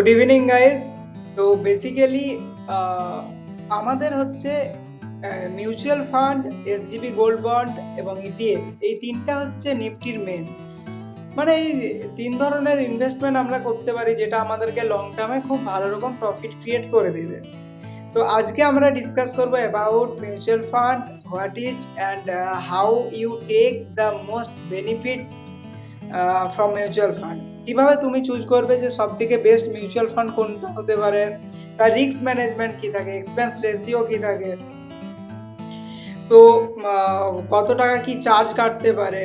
Good evening guys. তো basically আমাদের হচ্ছে মিউচুয়াল ফান্ড, এসজিবি গোল্ড বন্ড এবং ইটিএফ, এই তিনটা হচ্ছে নিফটির মেন। মানে এই তিন ধরনের ইনভেস্টমেন্ট আমরা করতে পারি, যেটা আমাদেরকে লং টার্মে খুব ভালো রকম প্রফিট ক্রিয়েট করে দেবে। তো আজকে আমরা ডিসকাস করবো about mutual fund, what is and how you take the most benefit from mutual fund. কিভাবে তুমি চুজ করবে যে সব থেকে বেস্ট মিউচুয়াল ফান্ড কোনটা হতে পারে, তার রিস্ক ম্যানেজমেন্ট কি থাকে, এক্সপেন্স রেশিও কি থাকে, তো কত টাকা কি চার্জ কাটতে পারে,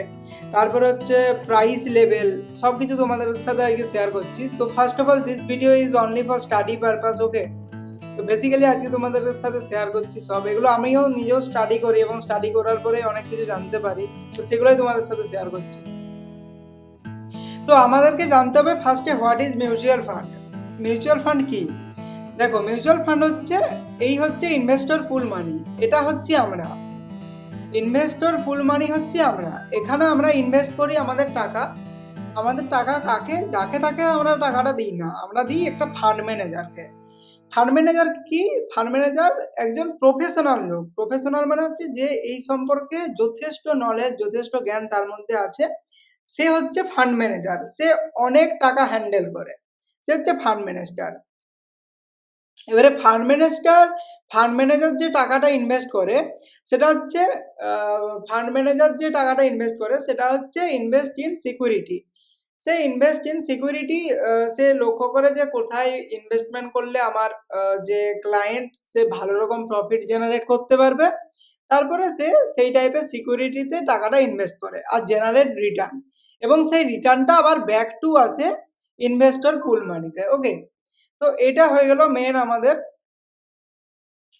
তারপরে হচ্ছে প্রাইস লেভেল, সব কিছু তোমাদের সাথে আজকে শেয়ার করছি। তো first of all this video is only for study purpose, okay. তো বেসিক্যালি আজকে তোমাদের সাথে শেয়ার করছি সব এগুলো, আমিও নিজেও স্টাডি করি এবং স্টাডি করার পরে অনেক কিছু জানতে পারি, তো সেগুলোই তোমাদের সাথে শেয়ার করছি। তো আমাদেরকে জানতে হবে ফার্স্টে what is mutual fund. Mutual fund কি? দেখো, মিউচুয়াল ফান্ড হচ্ছে ইনভেস্টর পুল মানি। এটা হচ্ছে আমরা ইনভেস্টর ফুল মানি হচ্ছে আমরা। এখানে আমরা ইনভেস্ট করি আমাদের টাকা। আমাদের টাকা যাকে তাকে আমরা টাকাটা দিই না, আমরা দিই একটা ফান্ড ম্যানেজারকে। ফান্ড ম্যানেজার কি? ফান্ড ম্যানেজার একজন প্রফেশনাল লোক। প্রফেশনাল মানে হচ্ছে যে এই সম্পর্কে যথেষ্ট নলেজ, যথেষ্ট জ্ঞান তার মধ্যে আছে। সে হচ্ছে ফান্ড ম্যানেজার। সে অনেক টাকা হ্যান্ডেল করে, সে হচ্ছে ফান্ড ম্যানেজার। এবারে ফান্ড ম্যানেজার যে টাকাটা ইনভেস্ট করে সেটা হচ্ছে ইনভেস্ট ইন সিকিউরিটি। সে লক্ষ্য করে যে কোথায় ইনভেস্টমেন্ট করলে আমার যে ক্লায়েন্ট সে ভালো রকম প্রফিট জেনারেট করতে পারবে। তারপরে সে সেই টাইপের সিকিউরিটিতে টাকাটা ইনভেস্ট করে আর জেনারেট রিটার্ন, এবং সেই রিটার্নটা আবার ব্যাক টু আসে ইনভেস্টর পুল মানিতে, ওকে। তো এটা হয়ে গেল মেন আমাদের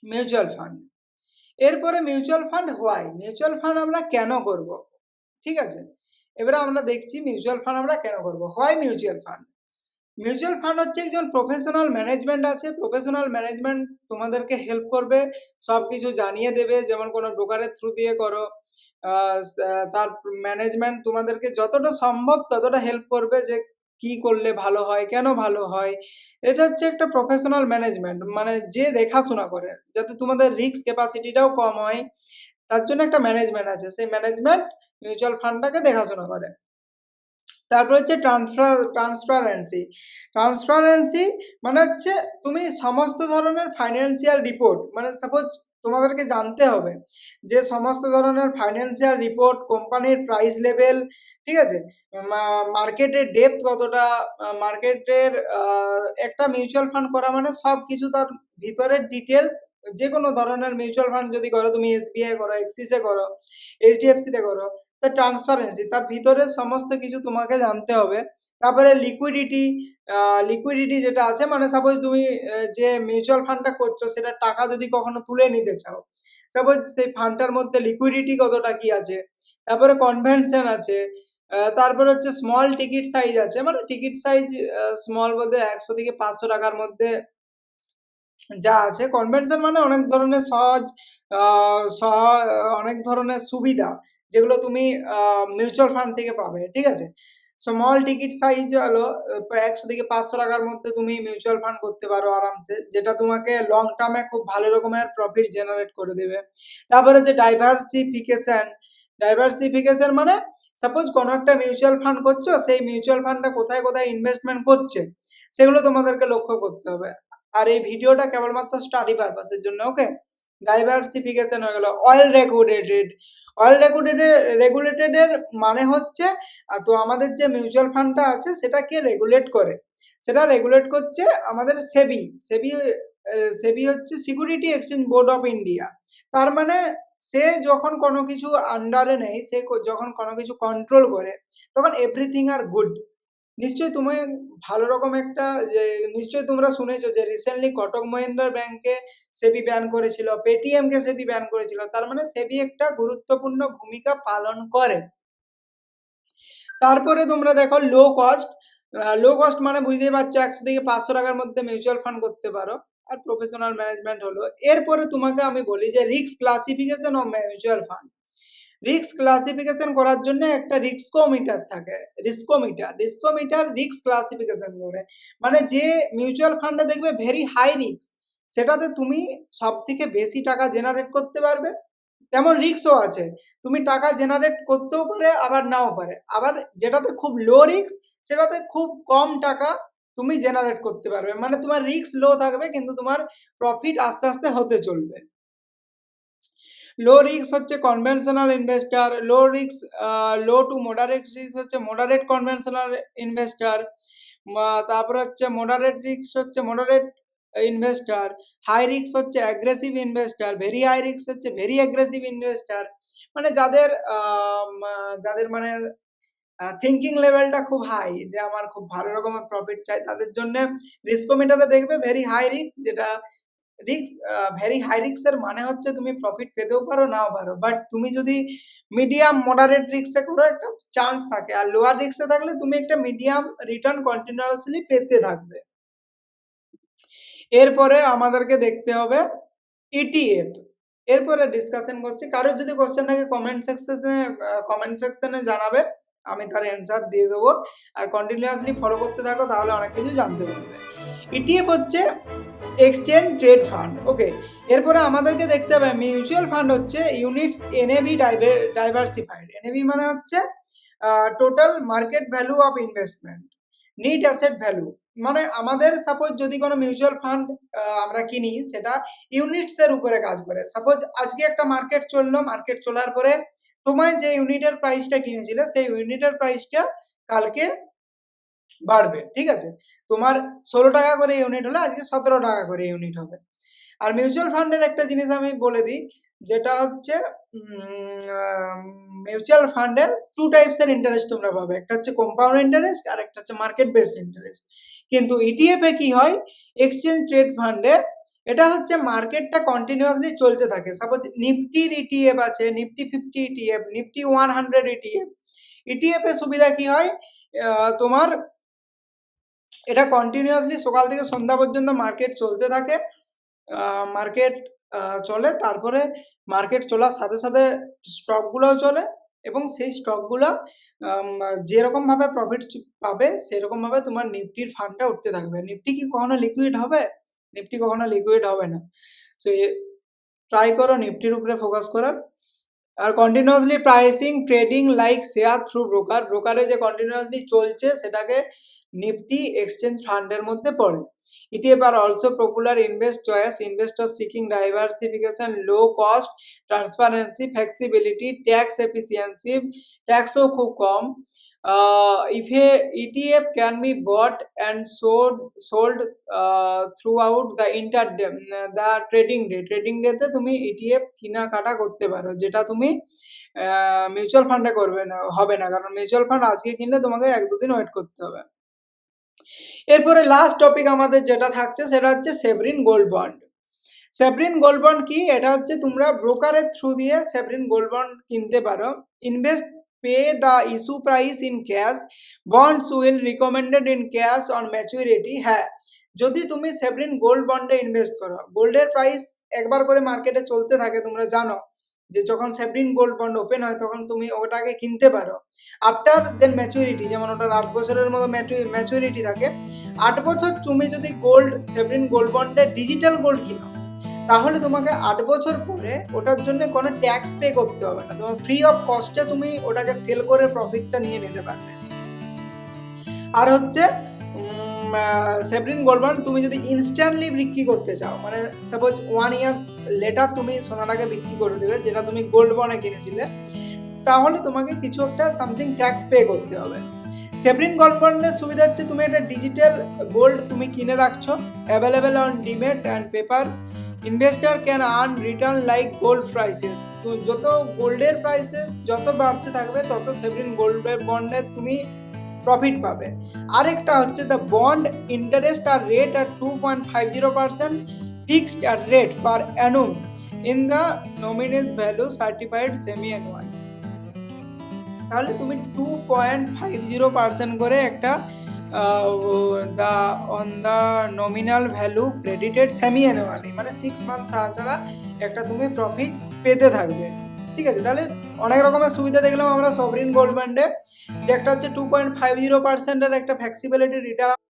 মিউচুয়াল ফান্ড। এরপরে মিউচুয়াল ফান্ড মিউচুয়াল ফান্ড আমরা কেন করব, ঠিক আছে। এবারে আমরা দেখছি মিউচুয়াল ফান্ড আমরা কেন করব। মিউচুয়াল ফান্ড হচ্ছে একজন প্রফেশনাল ম্যানেজমেন্ট আছে। প্রফেশনাল ম্যানেজমেন্ট তোমাদেরকে হেল্প করবে, সব কিছু জানিয়ে দেবে। যেমন কোনো ব্রোকারের থ্রু দিয়ে করো, তার ম্যানেজমেন্ট তোমাদেরকে যতটা সম্ভব ততটা হেল্প করবে যে কি করলে ভালো হয়, কেন ভালো হয়। এটা হচ্ছে একটা প্রফেশনাল ম্যানেজমেন্ট, মানে যে দেখাশোনা করে যাতে তোমাদের রিস্ক ক্যাপাসিটিটাও কম হয়, তার জন্য একটা ম্যানেজমেন্ট আছে। সেই ম্যানেজমেন্ট মিউচুয়াল ফান্ডটাকে দেখাশোনা করে। তারপর হচ্ছে ট্রান্সপারেন্সি মানে হচ্ছে তুমি সমস্ত ধরনের ফাইন্যান্সিয়াল রিপোর্ট, মানে সাপোজ তোমাদেরকে জানতে হবে যে সমস্ত ধরনের ফাইন্যান্সিয়াল রিপোর্ট, কোম্পানির প্রাইস লেভেল, ঠিক আছে, মার্কেটের ডেপথ কতটা, মার্কেটের একটা মিউচুয়াল ফান্ড করা মানে সব কিছু তার ভিতরের ডিটেলস। যে কোনো ধরনের মিউচুয়াল ফান্ড যদি করো, তুমি এসবিআই করো, এক্সিসে করো, এইচডিএফসিতে করো, তো ট্রান্সপারেন্সি তার ভিতরে সমস্ত কিছু তোমাকে জানতে হবে। তারপরে লিকুইডিটি যেটা আছে, মানে সাপোজ তুমি যে মিউচুয়াল ফান্ডটা করছো সেটা টাকা যদি কখনো তুলে নিতে চাও, সাপোজ সেই ফান্ডটার মধ্যে লিকুইডিটি কতটা কি আছে। তারপরে কনভেনশন আছে। তারপরে হচ্ছে স্মল টিকিট সাইজ আছে, মানে টিকিট সাইজ স্মল বলতে 100 থেকে 500 টাকার মধ্যে যা আছে। কনভেনশন মানে অনেক ধরনের অনেক ধরনের সুবিধা যেগুলো তুমি মিউচুয়াল ফান্ড থেকে পাবে, ঠিক আছে। স্মল টিকিট সাইজ হলো 100 থেকে 500 টাকার মধ্যে তুমি মিউচুয়াল ফান্ড করতে পারো আরামসে, যেটা তোমাকে লং টার্মে খুব ভালো রকমের প্রফিট জেনারেট করে দেবে। তারপরে যে ডাইভার্সিফিকেশন মানে সাপোজ কোনো একটা মিউচুয়াল ফান্ড করছো, সেই মিউচুয়াল ফান্ডটা কোথায় কোথায় ইনভেস্টমেন্ট করছে সেগুলো তোমাদেরকে লক্ষ্য করতে হবে। আর এই ভিডিওটা কেবলমাত্র স্টাডি পারপাসের জন্য, ওকে। ডাইভার্সিফিকেশন হয়ে গেল। রেগুলেটেডের মানে হচ্ছে তো আমাদের যে মিউচুয়াল ফান্ডটা আছে সেটাকে রেগুলেট করে, সেটা রেগুলেট করছে আমাদের সেবি হচ্ছে security exchange board of India. তার মানে সে যখন কোনো কিছু আন্ডারে নেই, সে যখন কোনো কিছু কন্ট্রোল করে, তখন এভরিথিং আর গুড। নিশ্চয়ই তুমি ভালো রকম একটা যে নিশ্চয়ই তোমরা শুনেছো যে রিসেন্টলি কোটক মহিন্দ্রা ব্যাংকে সেবি ব্যান করেছিল, পেটিএম কে সেবি ব্যান করেছিল। তার মানে সেবি একটা গুরুত্বপূর্ণ ভূমিকা পালন করে। তারপরে তোমরা দেখো লো কস্ট মানে বুঝতেই পারছো 100 থেকে 500 টাকার মধ্যে মিউচুয়াল ফান্ড করতে পারো। আর প্রফেশনাল ম্যানেজমেন্ট হলো। এরপরে তোমাকে আমি বলি যে risk classification of mutual fund. Risk classification করার জন্য একটা রিস্কোমিটার থাকে, রিস্কোমিটার রিস্ক ক্লাসিফিকেশন করে, মানে যে মিউচুয়াল ফান্ডে দেখবে ভেরি হাই রিস্ক, সেটাতে তুমি সব থেকে বেশি টাকা জেনারেট করতে পারবে, তেমন রিস্কও আছে, তুমি টাকা জেনারেট করতেও পারে আবার নাও পারে, আবার যেটাতে খুব লো রিস্ক সেটাতে খুব কম টাকা তুমি জেনারেট করতে পারবে, মানে তোমার রিস্ক লো থাকবে কিন্তু তোমার প্রফিট আস্তে আস্তে হতে চলবে। লো রিস্ক হচ্ছে conventional investor, low to moderate risk হচ্ছে মডারেট কনভেনশনাল ইনভেস্টার, তারপরে হচ্ছে মডারেট রিস্ক হচ্ছে মডারেট ইনভেস্টার, হাই রিস্ক হচ্ছে aggressive investor, very high risk হচ্ছে ভেরি অ্যাগ্রেসিভ ইনভেস্টার, মানে যাদের মানে থিঙ্কিং লেভেলটা খুব হাই, যে আমার খুব ভালো রকমের প্রফিট চাই, তাদের জন্য রিস্কোমিটারে দেখবে ভেরি হাই রিস্ক, যেটা রিস্ক ভেরি হাই রিস্কের মানে হচ্ছে তুমি প্রফিট পেতেও পারো নাও পারো, বাট তুমি যদি মিডিয়াম মডারেট রিস্কে করো একটা চান্স থাকে, আর লোয়ার রিস্কে থাকলে তুমি একটা মিডিয়াম রিটার্ন কন্টিনিউয়াসলি পেতে থাকবে। এরপরে আমাদেরকে দেখতে হবে ইটিএফ, এরপরে ডিসকাশন করছি, কারোর যদি কোশ্চেন থাকে কমেন্ট সেকশনে জানাবে, আমি তার অ্যান্সার দিয়ে দেবো, আর কন্টিনিউয়াসলি ফলো করতে থাকো, তাহলে অনেক কিছু জানতে পারবে। ইটিএফ হচ্ছে এক্সচেঞ্জ ট্রেড ফান্ড, ওকে। এরপরে আমাদেরকে দেখতে হবে মিউচুয়াল ফান্ড হচ্ছে ইউনিটস এনএভি ডাইভার্সিফাইড, এনএভি মানে হচ্ছে total market value of investment, net asset value, মানে আমাদের সাপোজ যদি কোনো মিউচুয়াল ফান্ড আমরা কিনি, সেটা ইউনিটস এর উপরে কাজ করে। সাপোজ আজকে একটা মার্কেট চললো, মার্কেট চলার পরে তোমার যে ইউনিটের প্রাইসটা কিনেছিলে সেই ইউনিটের প্রাইসটা কালকে বাড়বে, ঠিক আছে, তোমার 16 টাকা করে ইউনিট হলে আজকে 17 টাকা করে ইউনিট হবে। আর মিউচুয়াল ফান্ডের একটা জিনিস আমি বলে দিই, যেটা হচ্ছে মিউচুয়াল ফান্ডের 2 টাইপসের ইন্টারেস্ট তোমরা পাবে, একটা হচ্ছে কম্পাউন্ড ইন্টারেস্ট আর একটা হচ্ছে মার্কেট বেসড ইন্টারেস্ট। কিন্তু ইটিএফ এ কি হয়, এক্সচেঞ্জ ট্রেড ফান্ডে এটা হচ্ছে মার্কেটটা কন্টিনিউয়াসলি চলতে থাকে। সাপোজ নিফটির ইটিএফ আছে, Nifty 50 ETF, Nifty 100 ETF. ETF এর সুবিধা কি হয়, তোমার এটা কন্টিনিউয়াসলি সকাল থেকে সন্ধ্যা পর্যন্ত মার্কেট চলতে থাকে, মার্কেট চলে, তারপরে মার্কেট চলার সাথে সাথে স্টকগুলোও চলে, এবং সেই স্টকগুলো যেরকমভাবে প্রফিট পাবে সেরকমভাবে তোমার নিফটির ফান্ডটা উঠতে থাকবে। নিফটি কি কখনো লিকুইড হবে? নিফটি কখনো লিকুইড হবে না। সো ট্রাই করো নিফটির উপরে ফোকাস করার। আর continuously pricing trading like share through ব্রোকারে যে কন্টিনিউয়াসলি চলছে সেটাকে নিফটি এক্সচেঞ্জ ফান্ডের মধ্যে পড়ে। ETF are also popular invest choice, investors seeking diversification, low cost, transparency, flexibility, tax efficiency, ট্যাক্সও খুব কম। If a ETF can be bought and sold throughout the trading day তে তুমি ETF কিনা কাটা করতে পারো, যেটা তুমি মিউচুয়াল ফান্ডে করবে না, হবে না, কারণ মিউচুয়াল ফান্ড আজকে কিনলে তোমাকে 1-2 দিন ওয়েট করতে হবে। এরপরে লাস্ট টপিক আমাদের যেটা থাকছে সেটা হচ্ছে সেভরিন গোল্ড বন্ড। সেভরিন গোল্ড বন্ড কি, এটা হচ্ছে তোমরা ব্রোকারের থ্রু দিয়ে সেভরিন গোল্ড বন্ড কিনতে পারো। Invest pay the issue price in cash, bonds will recommended in cash on maturity. হ্যাঁ, যদি তুমি সেভরিন গোল্ড বন্ডে ইনভেস্ট করো, গোল্ডের প্রাইস একবার করে মার্কেটে চলতে থাকে, তোমরা জানো যে যখন সেভরিন গোল্ড বন্ড ওপেন হয় তখন তুমি ওটাকে কিনতে পারো। আফটার দেন ম্যাচুরিটি, যেমন ওটার 8 বছরের মতো ম্যাচুরিটি থাকে, 8 বছর তুমি যদি সেভরিন গোল্ড বন্ডে ডিজিটাল গোল্ড কিনো, তাহলে তোমাকে 8 বছর পরে ওটার জন্য কোনো ট্যাক্স পে করতে হবে না, তোমার ফ্রি অফ কস্টে তুমি ওটাকে সেল করে প্রফিটটা নিয়ে নিতে পারবে। আর হচ্ছে সেভরিন গোল্ড বন্ড তুমি যদি ইনস্ট্যান্টলি বিক্রি করতে চাও, মানে সাপোজ 1 ইয়ার্স লেটার তুমি সোনাটাকে বিক্রি করে দেবে যেটা তুমি গোল্ড বন্ডে কিনেছিলে, তাহলে তোমাকে কিছু একটা সামথিং ট্যাক্স পে করতে হবে। সেভরিন গোল্ড বন্ডের সুবিধা হচ্ছে তুমি একটা ডিজিটাল গোল্ড তুমি কিনে রাখছো, available on demat and paper, investor can earn return like gold prices. তো যত গোল্ডের প্রাইসেস যত বাড়তে থাকবে তত সেভরিন গোল্ডের বন্ডে তুমি প্রফিট পাবে। আরেকটা হচ্ছে দ্য বন্ড ইন্টারেস্ট আর রেট আর 2.50% ফিক্সড আর rate per annum in the nominees value certified semi annual. তাহলে তুমি 2.50% করে একটা on the nominal value credited semi annually, মানে 6 মান্থ ছাড়া ছাড়া একটা তুমি প্রফিট পেতে থাকবে। ঠিক আছে, তাহলে অনেক রকমের সুবিধা দেখলাম আমরা সভরিন গোল্ড বন্ডে, যে একটা হচ্ছে 2.50% একটা ফ্লেক্সিবিলিটি রিটার্ন